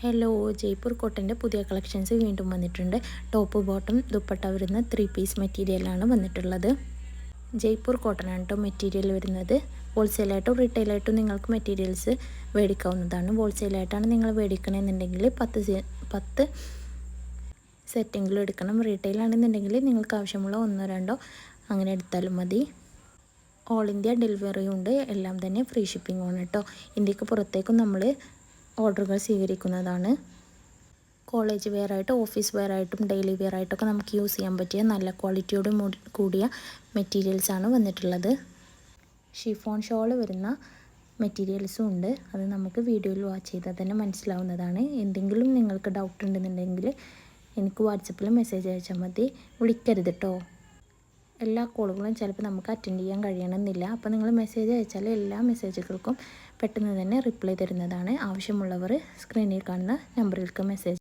Hello, Jaipur കോട്ടൻ്റെ പുതിയ collections വീണ്ടും വന്നിട്ടുണ്ട്. ടോപ്പ് ബോട്ടം ദുപ്പട്ട വരുന്ന 3 പീസ് മെറ്റീരിയലാണ് വന്നിട്ടുള്ളത്. ജയ്പൂർ കോട്ടൺ ആണ് കേട്ടോ മെറ്റീരിയൽ വരുന്നത്. ഹോൾസെയിലായിട്ടും റീറ്റെയിലായിട്ടും നിങ്ങൾക്ക് മെറ്റീരിയൽസ് മേടിക്കാവുന്നതാണ്. ഹോൾസെയിലായിട്ടാണ് നിങ്ങൾ മേടിക്കണമെന്നുണ്ടെങ്കിൽ 10 സെറ്റെങ്കിലും എടുക്കണം. റീറ്റെയിലാണെന്നുണ്ടെങ്കിൽ നിങ്ങൾക്ക് ആവശ്യമുള്ള 1-2 അങ്ങനെ എടുത്താലും മതി. ഓൾ ഇന്ത്യ ഡെലിവറിയും ഉണ്ട്. എല്ലാം തന്നെ ഫ്രീ ഷിപ്പിംഗ് ആണ് കേട്ടോ. ഇന്ത്യക്ക് പുറത്തേക്കും നമ്മൾ ഓർഡറുകൾ സ്വീകരിക്കുന്നതാണ്. കോളേജ് വെയറായിട്ടും ഓഫീസ് വെയറായിട്ടും ഡെയിലി വെയറായിട്ടൊക്കെ നമുക്ക് യൂസ് ചെയ്യാൻ പറ്റിയ നല്ല ക്വാളിറ്റിയോട് കൂടിയ മെറ്റീരിയൽസാണ് വന്നിട്ടുള്ളത്. ഷിഫോൺ ഷോൾ വരുന്ന മെറ്റീരിയൽസും ഉണ്ട്. അത് നമുക്ക് വീഡിയോയിൽ വാച്ച് ചെയ്താൽ തന്നെ മനസ്സിലാവുന്നതാണ്. എന്തെങ്കിലും നിങ്ങൾക്ക് ഡൗട്ട് ഉണ്ടെന്നുണ്ടെങ്കിൽ എനിക്ക് വാട്സപ്പിൽ മെസ്സേജ് അയച്ചാൽ മതി. വിളിക്കരുത് കേട്ടോ. എല്ലാ കോളുകളും ചിലപ്പോൾ നമുക്ക് അറ്റൻഡ് ചെയ്യാൻ കഴിയണമെന്നില്ല. അപ്പോൾ നിങ്ങൾ മെസ്സേജ് അയച്ചാൽ എല്ലാ മെസ്സേജുകൾക്കും പെട്ടെന്ന് തന്നെ റിപ്ലൈ തരുന്നതാണ്. ആവശ്യമുള്ളവർ സ്ക്രീനിൽ കാണുന്ന നമ്പറിലേക്ക് മെസ്സേജ്